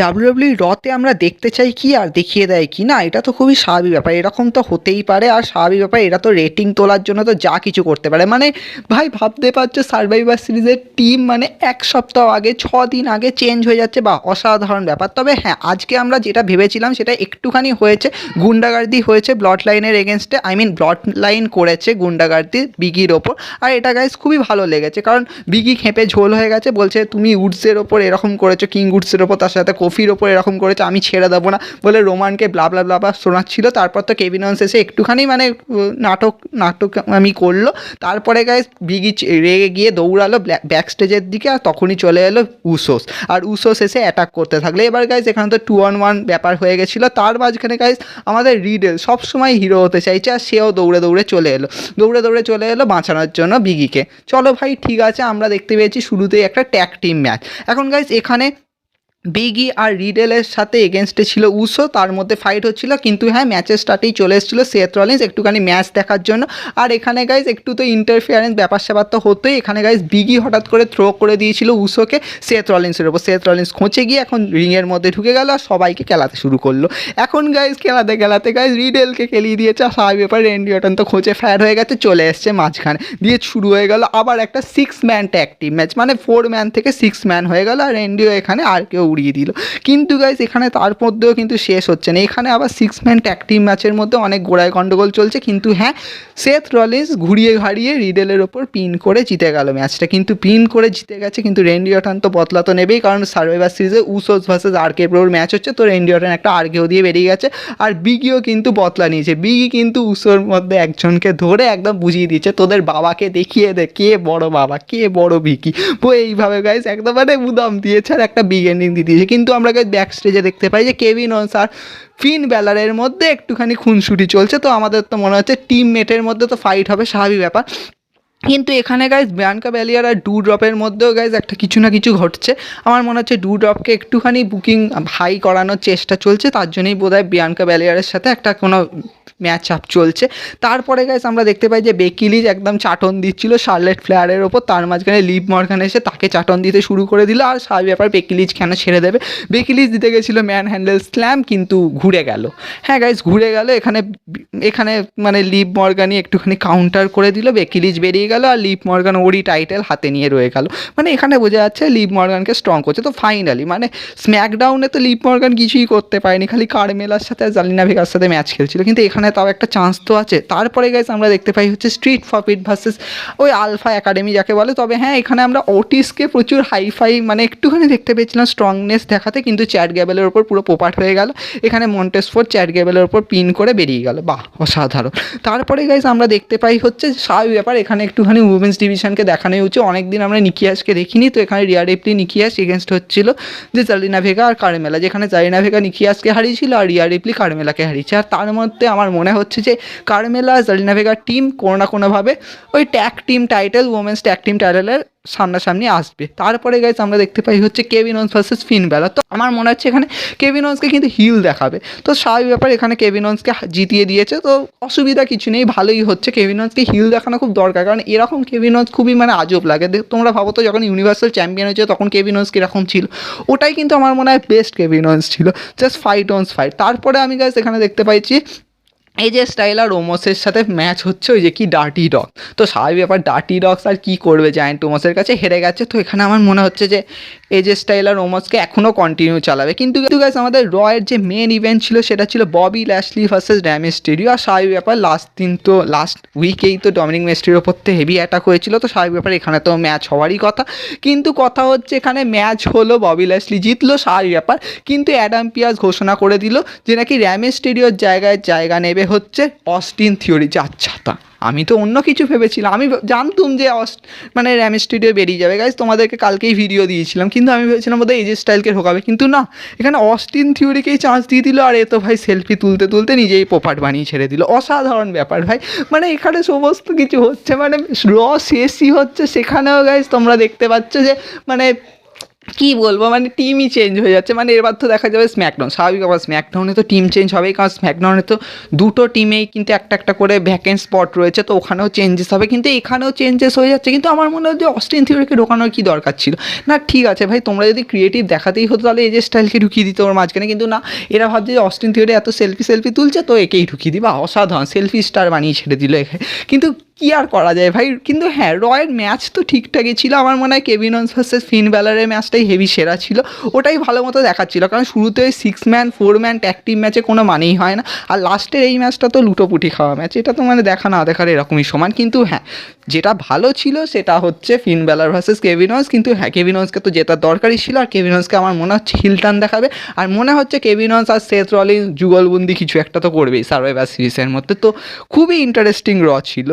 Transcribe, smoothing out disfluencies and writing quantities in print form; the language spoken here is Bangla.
ডাব্লিউডাব্লিউ রতে আমরা দেখতে চাই কি আর দেখিয়ে দেয় কি না, এটা তো খুবই স্বাভাবিক ব্যাপার। এরকম তো হতেই পারে, আর স্বাভাবিক ব্যাপার। এরা তো রেটিং তোলার জন্য তো যা কিছু করতে পারে। মানে ভাই ভাবতে পারছো সার্ভাইভার সিরিজের টিম মানে এক সপ্তাহ আগে 6 দিন আগে চেঞ্জ হয়ে যাচ্ছে, বা অসাধারণ ব্যাপার। তবে হ্যাঁ, আজকে আমরা যেটা ভেবেছিলাম সেটা একটুখানি হয়েছে, গুন্ডাগার্দি হয়েছে ব্লড লাইনের এগেনস্টে। ব্লড লাইন করেছে গুন্ডাগার্দি বিগির ওপর, আর এটা গাইজ খুবই ভালো লেগেছে, কারণ বিগি খেপে ঝোল হয়ে গেছে, বলছে তুমি উডসের ওপর এরকম করেছো, কিং উডসের ওপর, তার সাথে কফির ওপর এরকম করেছে, আমি ছেড়ে দেবো না বলে রোমানকে ব্লা ব্লা ব্লা ব্লা শোনাচ্ছিল। তারপর তো কেভিন ওয়েন্স এসে একটুখানি মানে নাটক আমি করলো। তারপরে গাইজ বিগি রেগে গিয়ে দৌড়ালো ব্যাক স্টেজের দিকে, আর তখনই চলে এলো উসোস, আর উসোস এসে অ্যাটাক করতে থাকলো। এবার গাইজ এখানে তো 2-on-1 ব্যাপার হয়ে গেছিলো। তার মাঝখানে গাইজ আমাদের রিডেল সবসময় হিরো হতে চাইছে, আর সেও দৌড়ে দৌড়ে চলে এলো বাঁচানোর জন্য বিগিকে। চলো ভাই ঠিক আছে, আমরা দেখতে পেয়েছি শুরুতেই একটা ট্যাগ টিম ম্যাচ। এখন গাইজ এখানে বিগি আর রিডেলের সাথে এগেনস্টে ছিল উসো, তার মধ্যে ফাইট হচ্ছিল। কিন্তু হ্যাঁ, ম্যাচের স্টার্টেই চলে এসেছিলো সেথ রলিন্স একটুখানি ম্যাচ দেখার জন্য। আর এখানে গাইজ একটু তো ইন্টারফিয়ারেন্স ব্যাপার স্যাপার তো হতোই। এখানে গাইজ বিগি হঠাৎ করে থ্রো করে দিয়েছিল উসোকে সেথ রলিন্সের ওপর। সেথ রলিন্স খোঁচে গিয়ে এখন রিংয়ের মধ্যে ঢুকে গেল আর সবাইকে খেলাতে শুরু করলো। এখন গাইজ খেলাতে গাইজ রিডেলকে খেলিয়ে দিয়েছে, আর স্বাভাবিক ব্যাপার রেন্ডি অর্টন তো খোঁচে ফায়ার হয়ে গেছে, চলে এসছে মাঝখানে দিয়ে শুরু হয়ে গেল আবার একটা 6-man ট্যাগ টিম ম্যাচ। মানে 4 ম্যান থেকে 6 ম্যান হয়ে গেল, আর রেন্ডিও এখানে আর কেউ উড়িয়ে দিল। কিন্তু গাইজ এখানে তার মধ্যেও কিন্তু শেষ হচ্ছে না। এখানে আবার 6-ম্যান ট্যাগ টিম ম্যাচের মধ্যে অনেক গোড়ায় গন্ডগোল চলছে। কিন্তু হ্যাঁ, সেথ রলিন্স ঘুরিয়ে ঘাড়িয়ে রিডেলের ওপর পিন করে জিতে গেল ম্যাচটা। কিন্তু পিন করে জিতে গেছে, কিন্তু রেন্ডি অর্টন তো বদলা তো নেবেই, কারণ সার্ভাইভার সিরিজে উসোস ভার্সেস আরকে ব্রোর ম্যাচ হচ্ছে। তো রেন্ডি অর্টন একটা আরকেও দিয়ে বেরিয়ে গেছে, আর বিগিও কিন্তু বদলা নিয়েছে। বিগি কিন্তু উসোর মধ্যে একজনকে ধরে একদম বুঝিয়ে দিচ্ছে, তোদের বাবাকে দেখিয়ে দে কে বড় বাবা কে বড় বিগি। তো এইভাবে গাইজ একদম মানে উদাম দিয়েছে, আর একটা বিগ এন্ডিং দিয়ে দিয়েছে। কিন্তু আমরা ব্যাক স্টেজে দেখতে পাই যে কেভিন ওয়েন্স আর ফিন ব্যালারের মধ্যে একটুখানি খুনসুটি চলছে। তো আমাদের তো মনে হচ্ছে টিমমেটের মধ্যে তো ফাইট হবে, স্বাভাবিক ব্যাপার। কিন্তু এখানে গাইজ বিয়ানকা বেলিয়ার আর ডু ড্রপের মধ্যেও গাইজ একটা কিছু না কিছু ঘটছে। আমার মনে হচ্ছে ডু ড্রপকে একটুখানি বুকিং হাই করানোর চেষ্টা চলছে, তার জন্যই বোধহয় বিয়ানকা বেলিয়ারের সাথে একটা কোনো ম্যাচ আপ চলছে। তারপরে গাইজ আমরা দেখতে পাই যে বেকি লিঞ্চ একদম চাটন দিচ্ছিল শার্লেট ফ্লেয়ারের ওপর, তার মাঝখানে লিভ মর্গান এসে তাকে চাটন দিতে শুরু করে দিল। আর স্বাভাবিক ব্যাপার, বেকি লিঞ্চ কেন ছেড়ে দেবে, বেকি লিঞ্চ দিতে গেছিলো ম্যান হ্যান্ডেল স্ল্যাম, কিন্তু ঘুরে গেল। হ্যাঁ গাইজ ঘুরে গেল। এখানে মানে লিভ মর্গানই একটুখানি কাউন্টার করে দিল, বেকি লিঞ্চ বেরিয়ে গেল, আর লিভ মর্গান ওরই টাইটেল হাতে নিয়ে রয়ে গেল। মানে এখানে বোঝা যাচ্ছে লিভ মর্গানকে স্ট্রং করছে। তো ফাইনালি মানে স্ম্যাকডাউনে তো লিভ মর্গান কিছুই করতে পারেনি, খালি কারমেলার সাথে আর জালিনা ভেগার সাথে ম্যাচ খেলছিল। কিন্তু এখানে তাও একটা চান্স তো আছে। তারপরে গাইজ আমরা দেখতে পাই হচ্ছে স্ট্রিট প্রফিট ভার্সেস ওই আলফা একাডেমি যাকে বলে। তবে হ্যাঁ, এখানে আমরা ওটিসকে প্রচুর হাইফাই মানে একটুখানি দেখতে পেয়েছিলাম স্ট্রংনেস দেখাতে, কিন্তু চ্যাট গ্যাবেলের ওপর পুরো পোপাট হয়ে গেল। এখানে মন্টেস ফোর্ড চ্যাট গ্যাবেলের ওপর পিন করে বেরিয়ে গেল, বাহ অসাধারণ। তারপরে গাইজ আমরা দেখতে পাই হচ্ছে স্বাভাবিক ব্যাপার, এখানে একটুখানি উইমেন্স ডিভিশনকে দেখানোই হচ্ছে। অনেকদিন আমরা নিকিয়াসকে দেখিনি, তো এখানে রিয়া রিপ্লি নিকিয়াস এগেনস্ট হচ্ছিল যে জালিনা ভেগা আর কারমেলা, যেখানে জালিনা ভেগা নিকিয়াসকে হারিয়েছিল আর রিয়া রিপ্লি কারমেলাকে হারিয়েছে। আর তার মধ্যে আমার মনে হচ্ছে যে কারমেলা জালিনা ভেগার টিম কোনো না কোনোভাবে ওই tag team title women's tag team টাইটেলের সামনাসামনি আসবে। তারপরে গাইজ আমরা দেখতে পাই হচ্ছে Kevin Owens versus Finn Balor. তো আমার মনে হচ্ছে এখানে কেভিন ওয়েন্সকে কিন্তু হিল দেখাবে। তো স্বাভাবিক ব্যাপার, এখানে কেভিন ওয়েন্সকে জিতিয়ে দিয়েছে, তো অসুবিধা কিছু নেই, ভালোই হচ্ছে। কেভিন ওয়েন্সকে হিল দেখানো খুব দরকার, কারণ এরকম কেভিন ওয়েন্স খুবই মানে আজব লাগে। তোমরা ভাবো তো, যখন ইউনিভার্সাল চ্যাম্পিয়ন হয়েছে তখন কেভিন ওয়েন্স কীরকম ছিল, ওটাই কিন্তু আমার মনে হয় বেস্ট কেভিন ওয়েন্স ছিল, জাস্ট ফাইট ওয়েন্স ফাইট। তারপরে আমি গাইজ এখানে দেখতে পাইছি এজে স্টাইল আর ওমোসের সাথে ম্যাচ হচ্ছে, ওই যে কি ডার্টি ডগ। তো স্বাভাবিক ব্যাপার, ডার্টি ডগস আর কী করবে, জায়ান্ট ওমোসের কাছে হেরে গেছে। তো এখানে আমার মনে হচ্ছে যে এজে স্টাইল আর ওমোসকে এখনও কন্টিনিউ চালাবে। কিন্তু গাইস আমাদের রয়ের যে মেন ইভেন্ট ছিল সেটা ছিল ববি ল্যাশলি ভার্সেস ড্যামি মিস্টেরিও। আর স্বাভাবিক ব্যাপার লাস্ট উইকেই তো ডমিনিক মিস্টেরিওর ওপর তো হেভি অ্যাটাক হয়েছিল। তো স্বাভাবিক ব্যাপার, এখানে তো ম্যাচ হওয়ারই কথা। কিন্তু কথা হচ্ছে এখানে ম্যাচ হলো, ববি ল্যাশলি জিতলো, স্বাভাবিক ব্যাপার। কিন্তু অ্যাডাম পিয়াস ঘোষণা করে দিল যে নাকি র্যামি মিস্টেরিওর জায়গা নেবে হচ্ছে অস্টিন থিওরি। আচ্ছা, তা আমি তো অন্য কিছু ভেবেছিলাম, আমি জানতুম যে মানে র্যামি মিস্টেরিও বেরিয়ে যাবে গাইজ, তোমাদেরকে কালকেই ভিডিও দিয়েছিলাম। কিন্তু আমি ভেবেছিলাম বোধহয় এজে স্টাইলকে ঢোকাবে, কিন্তু না, এখানে অস্টিন থিওরিকেই চান্স দিয়ে দিল। আর এ তো ভাই সেলফি তুলতে তুলতে নিজেই পোপাট বানিয়ে ছেড়ে দিল, অসাধারণ ব্যাপার ভাই। মানে এখানে সমস্ত কিছু হচ্ছে, মানে শেষই হচ্ছে। সেখানেও গাইজ তোমরা দেখতে পাচ্ছ যে মানে কি বলবো, মানে টিমই চেঞ্জ হয়ে যাচ্ছে। মানে এবার তো দেখা যাবে স্ম্যাকডাউন, স্বাভাবিক আবার স্ম্যাকডাউনে তো টিম চেঞ্জ হবেই, কারণ স্ম্যাকডাউনে তো দুটো টিমেই কিন্তু একটা একটা করে ভ্যাকেন্ট স্পট রয়েছে, তো ওখানেও চেঞ্জেস হবে, কিন্তু এখানেও চেঞ্জেস হয়ে যাচ্ছে। কিন্তু আমার মনে হয় যে অস্টিন থিওরিকে ঢোকানোর কী দরকার ছিল? না ঠিক আছে ভাই, তোমরা যদি ক্রিয়েটিভ দেখাতেই হতো তাহলে এজে স্টাইলকে ঢুকিয়ে দিতে ওর মাঝখানে, কিন্তু না, এরা ভাবছে যে অস্টিন থিওরি এত সেলফি তুলছে তো একেই ঢুকিয়ে দিবা, অসাধারণ সেলফি স্টার বানিয়ে ছেড়ে দিল একে। কিন্তু কী আর করা যায় ভাই। কিন্তু হ্যাঁ, রয়ের ম্যাচ তো ঠিকঠাকই ছিল। আমার মনে হয় কেভিন ওনস ভার্সেস ফিন ব্যালারের ম্যাচটাই হেভি সেরা ছিল, ওটাই ভালো মতো দেখাচ্ছিল, কারণ শুরুতে ওই 6 ম্যান 4 ম্যান ট্যাগ টিম ম্যাচে কোনো মানেই হয় না, আর লাস্টের এই ম্যাচটা তো লুটোপুটি খাওয়া ম্যাচ, এটা তো মানে দেখা না দেখার এরকমই সমান। কিন্তু হ্যাঁ, যেটা ভালো ছিল সেটা হচ্ছে ফিন ব্যালার ভার্সেস কেভিন ওনস, কিন্তু হ্যাঁ কেভিন ওনসকে তো জেতার দরকারই ছিল, আর কেভিন ওনসকে আমার মনে হচ্ছে হিল টার্ন দেখাবে, আর মনে হচ্ছে কেভিন ওনস আর সেথ রলিন্স যুগলবন্দি কিছু একটা তো করবেই সার্ভাইভার সিরিজের মধ্যে, তো খুবই ইন্টারেস্টিং র ছিল।